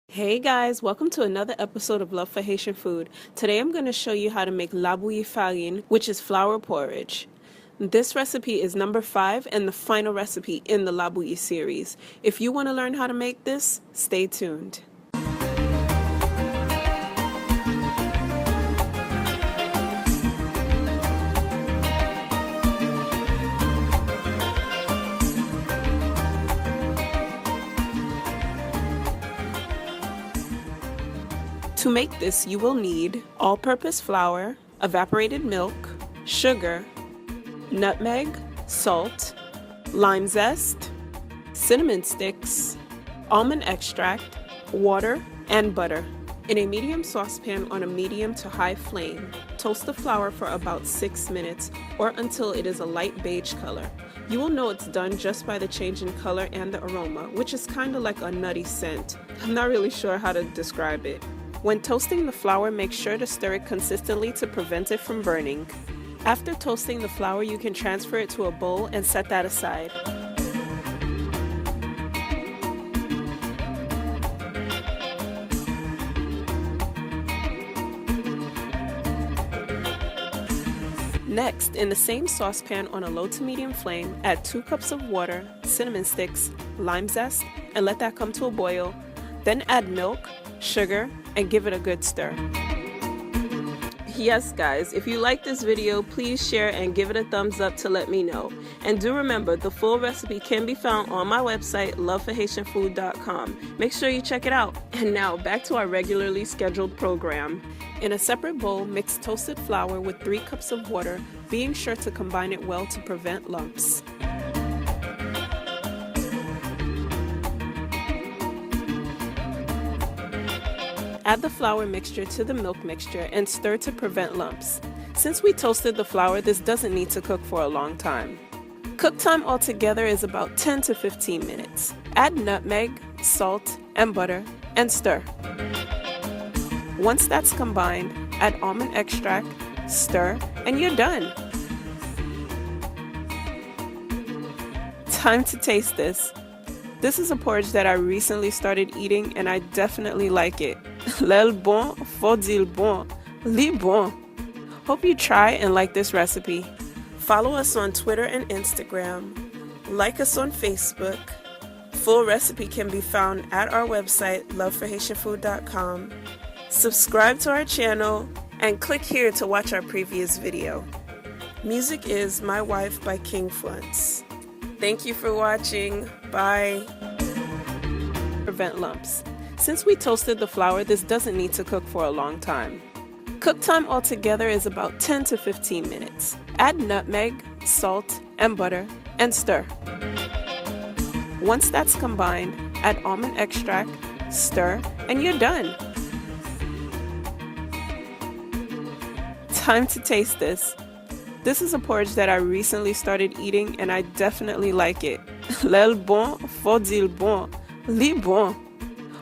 Hey guys, welcome to another episode of Love for Haitian Food. Today I'm going to show you how to make la bouillie farine, which is flour porridge. This recipe is number 5 and the final recipe in the la bouillie series. If you want to learn how to make this, stay tuned. To make this, you will need all-purpose flour, evaporated milk, sugar, nutmeg, salt, lime zest, cinnamon sticks, almond extract, water, and butter. In a medium saucepan on a medium to high flame, toast the flour for about 6 minutes or until it is a light beige color. You will know it's done just by the change in color and the aroma, which is kind of like a nutty scent. I'm not really sure how to describe it. When toasting the flour, make sure to stir it consistently to prevent it from burning. After toasting the flour, you can transfer it to a bowl and set that aside. Next, in the same saucepan on a low to medium flame, add 2 cups of water, cinnamon sticks, lime zest, and let that come to a boil. Then add milk, sugar, and give it a good stir. Yes guys, if you like this video, please share and give it a thumbs up to let me know. And do remember, the full recipe can be found on my website, loveforhaitianfood.com. Make sure you check it out. And now, back to our regularly scheduled program. In a separate bowl, mix toasted flour with 3 cups of water, being sure to combine it well to prevent lumps. Add the flour mixture to the milk mixture and stir to prevent lumps. Since we toasted the flour, this doesn't need to cook for a long time. Cook time altogether is about 10 to 15 minutes. Add nutmeg, salt, and butter, and stir. Once that's combined, add almond extract, stir, and you're done. Time to taste this. This is a porridge that I recently started eating and I definitely like it. L'el bon, faut dire bon, li bon. Hope you try and like this recipe. Follow us on Twitter and Instagram. Like us on Facebook. Full recipe can be found at our website, loveforhaitianfood.com. Subscribe to our channel and click here to watch our previous video. Music is My Wife by King Flunts. Thank you for watching. Bye. Prevent lumps. Since we toasted the flour, this doesn't need to cook for a long time. Cook time altogether is about 10 to 15 minutes. Add nutmeg, salt, and butter, and stir. Once that's combined, add almond extract, stir, and you're done. Time to taste this. This is a porridge that I recently started eating and I definitely like it. L'el bon, faut dire bon, li bon.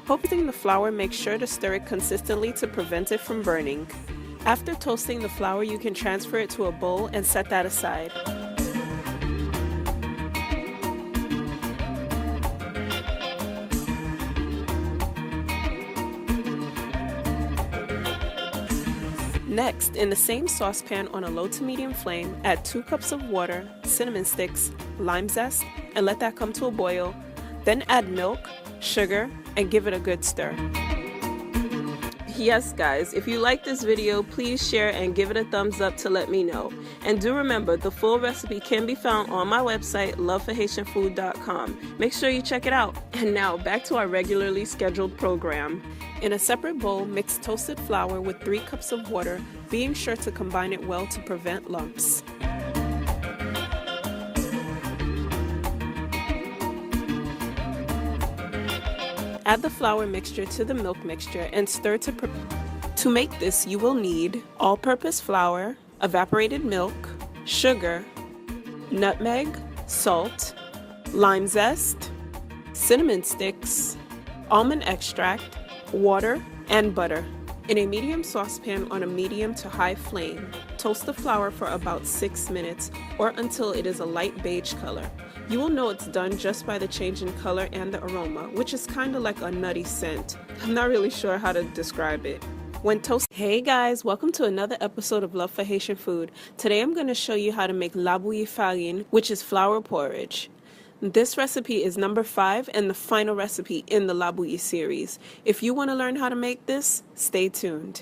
Hoping the flour, make sure to stir it consistently to prevent it from burning. After toasting the flour, you can transfer it to a bowl and set that aside. Next, in the same saucepan on a low to medium flame, add 2 cups of water, cinnamon sticks, lime zest, and let that come to a boil. Then add milk, sugar, and give it a good stir. Yes guys, if you like this video, please share and give it a thumbs up to let me know. And do remember, the full recipe can be found on my website, loveforhaitianfood.com. Make sure you check it out. And now, back to our regularly scheduled program. In a separate bowl, mix toasted flour with 3 cups of water, being sure to combine it well to prevent lumps. Add the flour mixture to the milk mixture and stir to make this, you will need all-purpose flour, evaporated milk, sugar, nutmeg, salt, lime zest, cinnamon sticks, almond extract, water, and butter. In a medium saucepan on a medium to high flame, toast the flour for about 6 minutes or until it is a light beige color. You will know it's done just by the change in color and the aroma, which is kind of like a nutty scent. I'm not really sure how to describe it. When toast. Hey guys, welcome to another episode of Love for Haitian Food. Today I'm going to show you how to make la bouillie farine, which is flour porridge. This recipe is number 5 and the final recipe in the la bouillie series. If you want to learn how to make this, stay tuned.